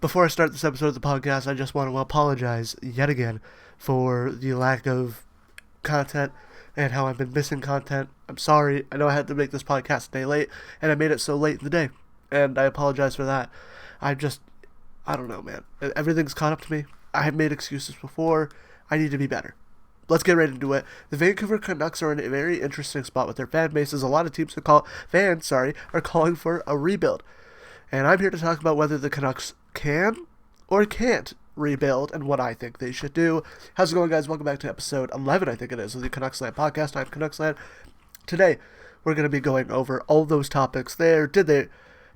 Before I start this episode of the podcast, I just want to apologize yet again for the lack of content and how I've been missing content. I'm sorry. I know I had to make this podcast a day late, and I made it so late in the day, and I apologize for that. I don't know, man. Everything's caught up to me. I have made excuses before. I need to be better. Let's get right into it. The Vancouver Canucks are in a very interesting spot with their fan bases. A lot of teams are calling for a rebuild. And I'm here to talk about whether the Canucks can or can't rebuild and what I think they should do. How's it going, guys? Welcome back to episode 11, I think it is, of the CanucksLand Podcast. I'm CanucksLand. Today, we're going to be going over all those topics there. Did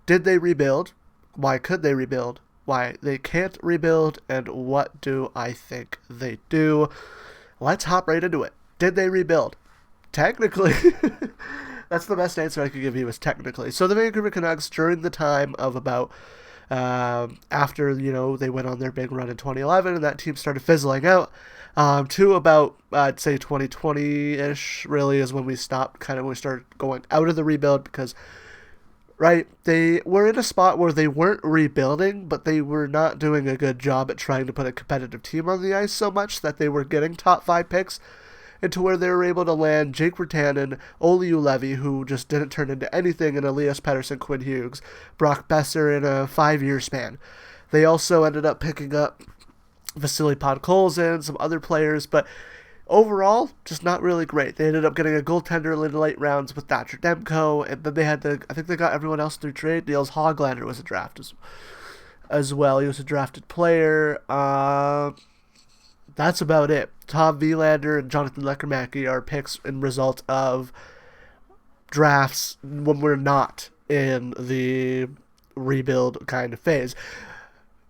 they rebuild? Why could they rebuild? Why they can't rebuild? And what do I think they do? Let's hop right into it. Did they rebuild? Technically. That's the best answer I could give you, is technically. So the Vancouver Canucks, during the time of about after, they went on their big run in 2011 and that team started fizzling out, to about, I'd say 2020-ish, really, is when we stopped, we started going out of the rebuild because, right, they were in a spot where they weren't rebuilding, but they were not doing a good job at trying to put a competitive team on the ice so much that they were getting top 5 picks, into where they were able to land Jake Virtanen, Olli Juolevi, who just didn't turn into anything, and Elias Pettersson, Quinn Hughes, Brock Besser in a 5-year span. They also ended up picking up Vasily Podkolzin, some other players, but overall, just not really great. They ended up getting a goaltender in the late rounds with Thatcher Demko, and then I think they got everyone else through trade. Niels Hoglander was a draft as well. He was a drafted player. That's about it. Tom Willander and Jonathan Lekkerimäki are picks and result of drafts when we're not in the rebuild kind of phase.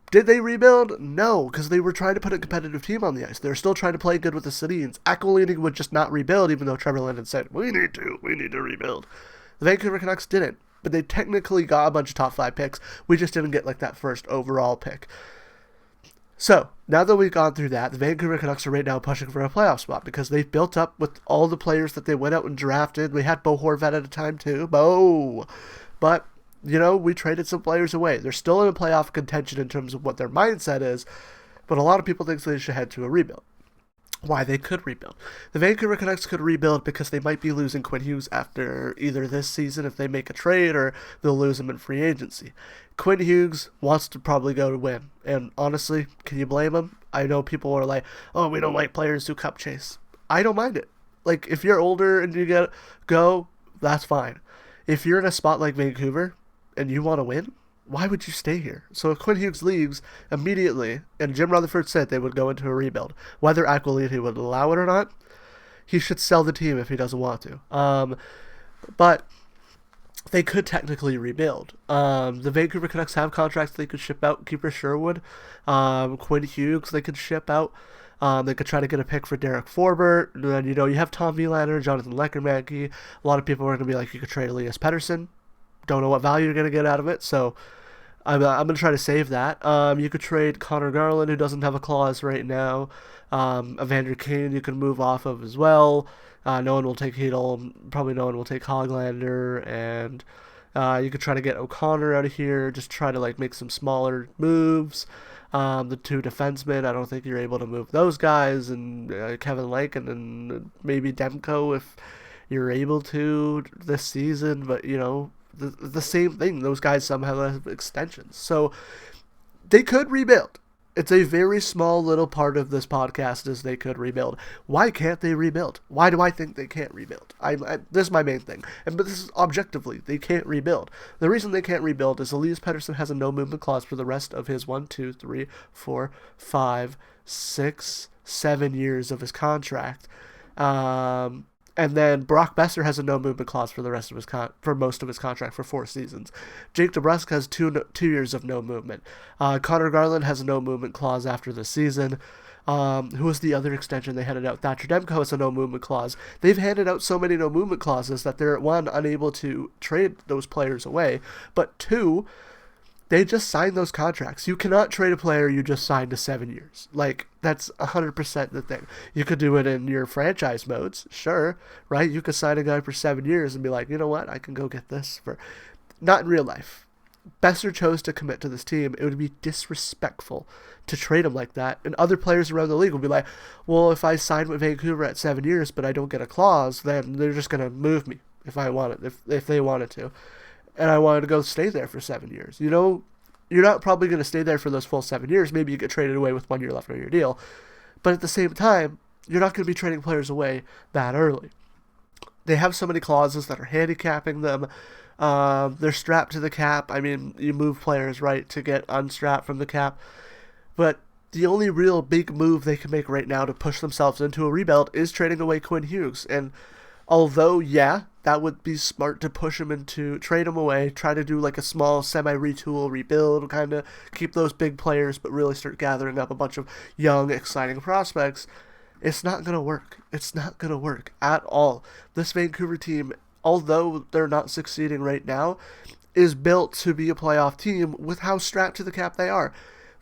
Did they rebuild? No, because they were trying to put a competitive team on the ice. They were still trying to play good with the Sedins. Aquilini would just not rebuild, even though Trevor Linden said, we need to rebuild. The Vancouver Canucks didn't, but they technically got a bunch of top 5 picks. We just didn't get that first overall pick. So, now that we've gone through that, the Vancouver Canucks are right now pushing for a playoff spot because they've built up with all the players that they went out and drafted. We had Bo Horvat at a time too. But, we traded some players away. They're still in a playoff contention in terms of what their mindset is, but a lot of people think they should head to a rebuild. Why they could rebuild. The Vancouver Canucks could rebuild because they might be losing Quinn Hughes after either this season if they make a trade, or they'll lose him in free agency. Quinn Hughes wants to probably go to win, and honestly, can you blame him? I know people are like, oh, we don't like players who cup chase. I don't mind it. Like, if you're older and you go, that's fine. If you're in a spot like Vancouver and you want to win, why would you stay here? So if Quinn Hughes leaves immediately, and Jim Rutherford said they would go into a rebuild, whether Aquilini would allow it or not, he should sell the team if he doesn't want to. But they could technically rebuild. The Vancouver Canucks have contracts they could ship out. Keeper Sherwood, Quinn Hughes they could ship out. They could try to get a pick for Derek Forbort. And then, you have Tom Willander, Jonathan Lekkerimäki. A lot of people are going to be like, you could trade Elias Pettersson. Don't know what value you're going to get out of it, so I'm going to try to save that. You could trade Connor Garland, who doesn't have a clause right now. Evander Kane you can move off of as well. No one will take Hedel. Probably no one will take Hoglander. And you could try to get O'Connor out of here. Just try to make some smaller moves. The 2 defensemen, I don't think you're able to move those guys. And Kevin Lake and maybe Demko if you're able to this season. But, the same thing. Those guys somehow have extensions. So they could rebuild. It's a very small little part of this podcast is they could rebuild. Why can't they rebuild? Why do I think they can't rebuild? This is my main thing. But this is objectively, they can't rebuild. The reason they can't rebuild is Elias Pettersson has a no movement clause for the rest of his 1, 2, 3, 4, 5, 6, 7 years of his contract. And then Brock Besser has a no movement clause for the rest of his for most of his contract for 4 seasons. Jake DeBrusk has 2 years of no movement. Connor Garland has a no movement clause after the season. Who was the other extension they handed out? Thatcher Demko has a no movement clause. They've handed out so many no movement clauses that they're, 1, unable to trade those players away, but 2, they just signed those contracts. You cannot trade a player you just signed to 7 years. That's 100% the thing. You could do it in your franchise modes, sure, right? You could sign a guy for 7 years and be like, you know what, I can go get this for... Not in real life. Besser chose to commit to this team, it would be disrespectful to trade him like that. And other players around the league will be like, well, if I sign with Vancouver at 7 years but I don't get a clause, then they're just going to move me if I want it, if they wanted to. And I wanted to go stay there for 7 years. You know, you're not probably going to stay there for those full 7 years. Maybe you get traded away with 1 year left on your deal. But at the same time, you're not going to be trading players away that early. They have so many clauses that are handicapping them. They're strapped to the cap. I mean, you move players, right, to get unstrapped from the cap. But the only real big move they can make right now to push themselves into a rebuild is trading away Quinn Hughes. And although, yeah, that would be smart to push him into, trade him away, try to do like a small semi-retool rebuild, kind of keep those big players, but really start gathering up a bunch of young, exciting prospects. It's not going to work. It's not going to work at all. This Vancouver team, although they're not succeeding right now, is built to be a playoff team with how strapped to the cap they are.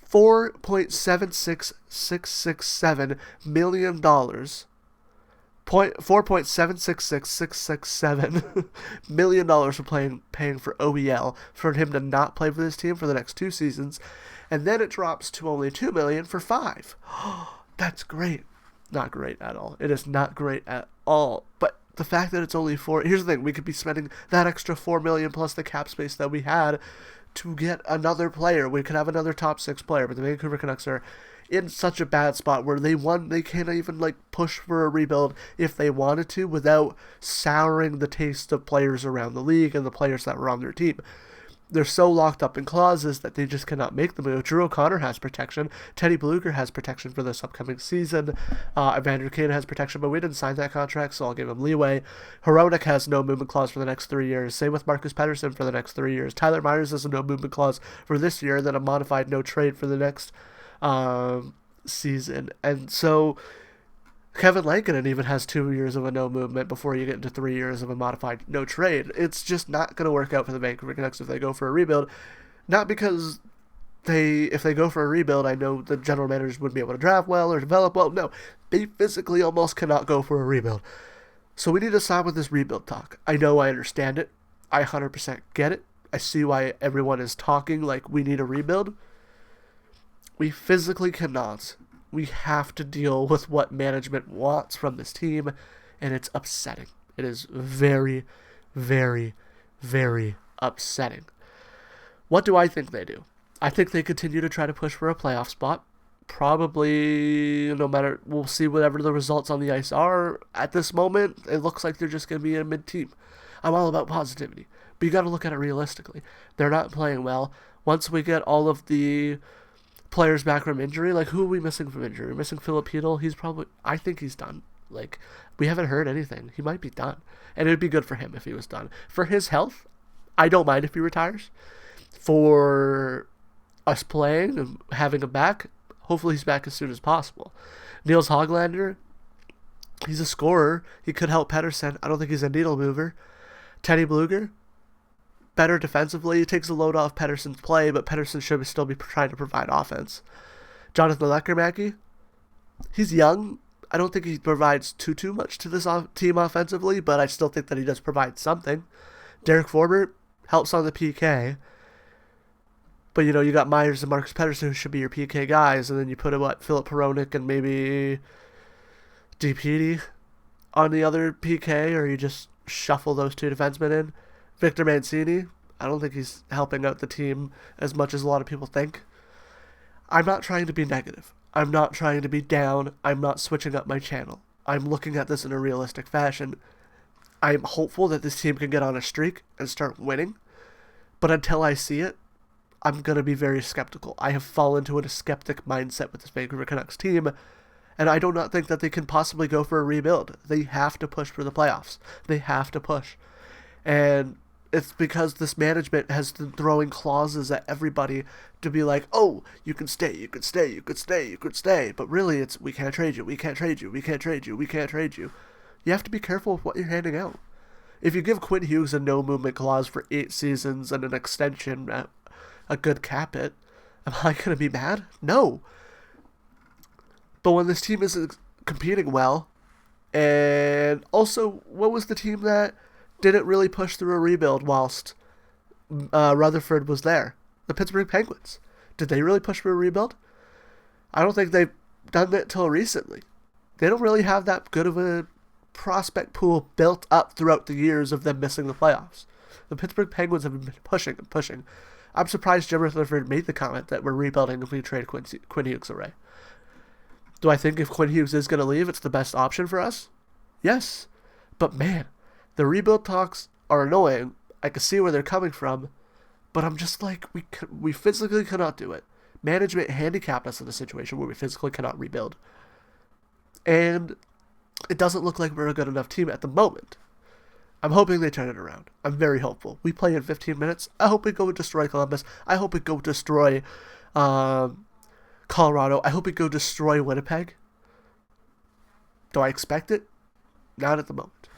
$4.76667 million. $4.766667 million for paying for OEL for him to not play for this team for the next 2 seasons, and then it drops to only $2 million for 5. That's great. Not great at all. It is not great at all. But the fact that it's only 4, here's the thing, we could be spending that extra $4 million plus the cap space that we had to get another player. We could have another top 6 player, but the Vancouver Canucks are in such a bad spot where they can't even like push for a rebuild if they wanted to without souring the taste of players around the league and the players that were on their team. They're so locked up in clauses that they just cannot make the move. Drew O'Connor has protection. Teddy Bluger has protection for this upcoming season. Evander Kane has protection, but we didn't sign that contract, so I'll give him leeway. Hronek has no movement clause for the next 3 years. Same with Marcus Pettersson for the next 3 years. Tyler Myers has a no movement clause for this year, then a modified no trade for the next season. And so Kevin Lankinen even has 2 years of a no movement before you get into 3 years of a modified no trade. It's just not going to work out for the Vancouver Canucks if they go for a rebuild. Not because if they go for a rebuild, I know the general managers wouldn't be able to draft well or develop well. No, they physically almost cannot go for a rebuild. So we need to stop with this rebuild talk. I know, I understand it. I 100% get it. I see why everyone is talking like we need a rebuild. We physically cannot. We have to deal with what management wants from this team, and it's upsetting. It is very, very, very upsetting. What do I think they do? I think they continue to try to push for a playoff spot. Probably, no matter, we'll see whatever the results on the ice are. At this moment, it looks like they're just going to be a mid-team. I'm all about positivity, but you got to look at it realistically. They're not playing well. Once we get all of the players back from injury, like, who are we missing from injury? We're missing Philip Hedl. I think he's done. Like, we haven't heard anything. He might be done. And it would be good for him if he was done. For his health, I don't mind if he retires. For us playing and having him back, hopefully he's back as soon as possible. Niels Hoglander, he's a scorer. He could help Pettersson. I don't think he's a needle mover. Teddy Bluger, better defensively. He takes the load off Pettersson's play, but Pettersson should still be trying to provide offense. Jonathan Lekkerimäki, he's young. I don't think he provides too much to this team offensively, but I still think that he does provide something. Derek Forbert helps on the PK. But, you got Myers and Marcus Pettersson, who should be your PK guys, and then you put, Philip Hronek and maybe D-Petey on the other PK, or you just shuffle those 2 defensemen in. Victor Mancini, I don't think he's helping out the team as much as a lot of people think. I'm not trying to be negative. I'm not trying to be down. I'm not switching up my channel. I'm looking at this in a realistic fashion. I'm hopeful that this team can get on a streak and start winning. But until I see it, I'm going to be very skeptical. I have fallen into a skeptic mindset with this Vancouver Canucks team, and I do not think that they can possibly go for a rebuild. They have to push for the playoffs. They have to push. And it's because this management has been throwing clauses at everybody to be like, oh, you can stay, you can stay, you could stay, you could stay. But really, it's, we can't trade you, we can't trade you, we can't trade you, we can't trade you. You have to be careful with what you're handing out. If you give Quinn Hughes a no-movement clause for 8 seasons and an extension at a good cap hit, am I going to be mad? No. But when this team isn't competing well, and also, what was the team that didn't really push through a rebuild whilst Rutherford was there. The Pittsburgh Penguins. Did they really push for a rebuild? I don't think they've done that till recently. They don't really have that good of a prospect pool built up throughout the years of them missing the playoffs. The Pittsburgh Penguins have been pushing and pushing. I'm surprised Jim Rutherford made the comment that we're rebuilding if we trade Quinn Hughes away. Do I think if Quinn Hughes is going to leave, it's the best option for us? Yes. But man, the rebuild talks are annoying. I can see where they're coming from. But I'm just like, we physically cannot do it. Management handicapped us in a situation where we physically cannot rebuild. And it doesn't look like we're a good enough team at the moment. I'm hoping they turn it around. I'm very hopeful. We play in 15 minutes. I hope we go and destroy Columbus. I hope we go destroy Colorado. I hope we go destroy Winnipeg. Do I expect it? Not at the moment.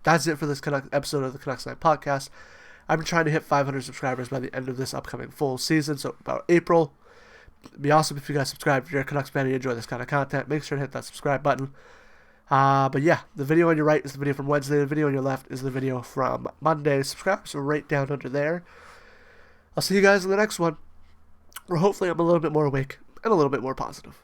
That's it for this episode of the CanucksLand Podcast. I'm trying to hit 500 subscribers by the end of this upcoming full season, so about April. It'd be awesome if you guys subscribe. If you're a Canucks fan and you enjoy this kind of content, make sure to hit that subscribe button. But yeah, the video on your right is the video from Wednesday. The video on your left is the video from Monday. Subscribe, so right down under there. I'll see you guys in the next one, where hopefully I'm a little bit more awake and a little bit more positive.